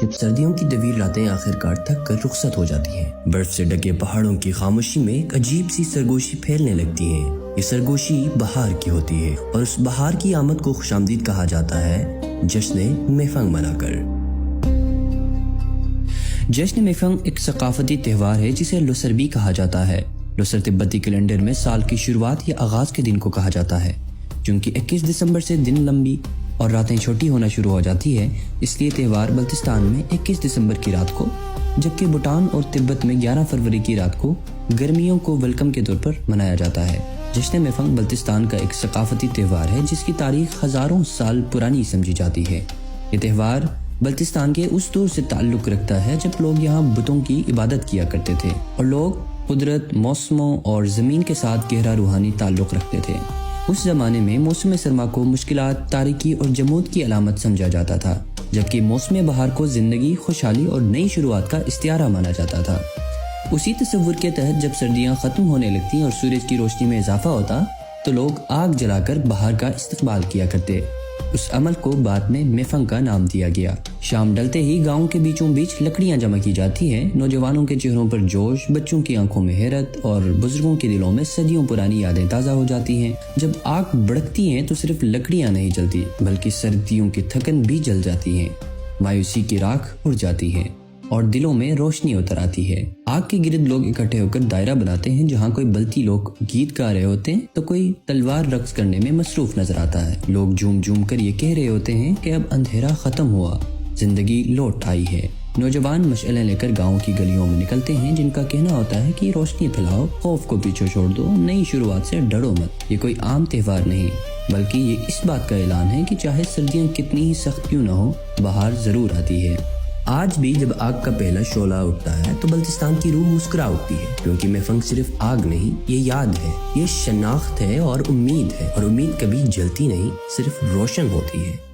جب سردیوں کی طویل راتیں آخر کار تھک کر رخصت ہو جاتی ہیں، برف سے ڈھکے پہاڑوں کی خاموشی میں ایک عجیب سی سرگوشی پھیلنے لگتی ہے۔ یہ سرگوشی بہار کی ہوتی ہے اور اس بہار کی آمد کو خوش آمدید کہا جاتا ہے جشن میفنگ منا کر۔ جشن میفنگ ایک ثقافتی تہوار ہے جسے لوسر بھی کہا جاتا ہے۔ لوسر تبتی کیلنڈر میں سال کی شروعات یا آغاز کے دن کو کہا جاتا ہے۔ چونکہ 21 دسمبر سے دن لمبی اور راتیں چھوٹی ہونا شروع ہو جاتی ہے، اس لیے تہوار بلتستان میں 21 دسمبر کی رات کو، جبکہ بھوٹان اور تبت میں 11 فروری کی رات کو گرمیوں کو ویلکم کے طور پر منایا جاتا ہے۔ جشن میفنگ بلتستان کا ایک ثقافتی تہوار ہے جس کی تاریخ ہزاروں سال پرانی سمجھی جاتی ہے۔ یہ تہوار بلتستان کے اس دور سے تعلق رکھتا ہے جب لوگ یہاں بتوں کی عبادت کیا کرتے تھے اور لوگ قدرت، موسموں اور زمین کے ساتھ گہرا روحانی تعلق رکھتے تھے۔ اس زمانے میں موسم سرما کو مشکلات، تاریکی اور جمود کی علامت سمجھا جاتا تھا، جبکہ موسم بہار کو زندگی، خوشحالی اور نئی شروعات کا استعارہ مانا جاتا تھا۔ اسی تصور کے تحت جب سردیاں ختم ہونے لگتی اور سورج کی روشنی میں اضافہ ہوتا تو لوگ آگ جلا کر بہار کا استقبال کیا کرتے۔ اس عمل کو بعد میں میفنگ کا نام دیا گیا۔ شام ڈلتے ہی گاؤں کے بیچوں بیچ لکڑیاں جمع کی جاتی ہیں۔ نوجوانوں کے چہروں پر جوش، بچوں کی آنکھوں میں حیرت اور بزرگوں کے دلوں میں صدیوں پرانی یادیں تازہ ہو جاتی ہیں۔ جب آگ بھڑکتی ہیں تو صرف لکڑیاں نہیں جلتی بلکہ سردیوں کی تھکن بھی جل جاتی ہیں، مایوسی کی راکھ اڑ جاتی ہے اور دلوں میں روشنی اتر آتی ہے۔ آگ کے گرد لوگ اکٹھے ہو کر دائرہ بناتے ہیں، جہاں کوئی بلتی لوگ گیت گا رہے ہوتے ہیں تو کوئی تلوار رقص کرنے میں مصروف نظر آتا ہے۔ لوگ جھوم جھوم کر یہ کہہ رہے ہوتے ہیں کہ اب اندھیرا ختم ہوا، زندگی لوٹ آئی ہے۔ نوجوان مشعلیں لے کر گاؤں کی گلیوں میں نکلتے ہیں، جن کا کہنا ہوتا ہے کہ روشنی پھیلاؤ، خوف کو پیچھے چھوڑ دو، نئی شروعات سے ڈرو مت۔ یہ کوئی عام تہوار نہیں بلکہ یہ اس بات کا اعلان ہے کہ چاہے سردیاں کتنی ہی سخت کیوں نہ ہو، بہار ضرور آتی ہے۔ آج بھی جب آگ کا پہلا شعلہ اٹھتا ہے تو بلتستان کی روح مسکرا اٹھتی ہے، کیونکہ میفنگ صرف آگ نہیں، یہ یاد ہے، یہ شناخت ہے اور امید ہے، اور امید کبھی جلتی نہیں، صرف روشن ہوتی ہے۔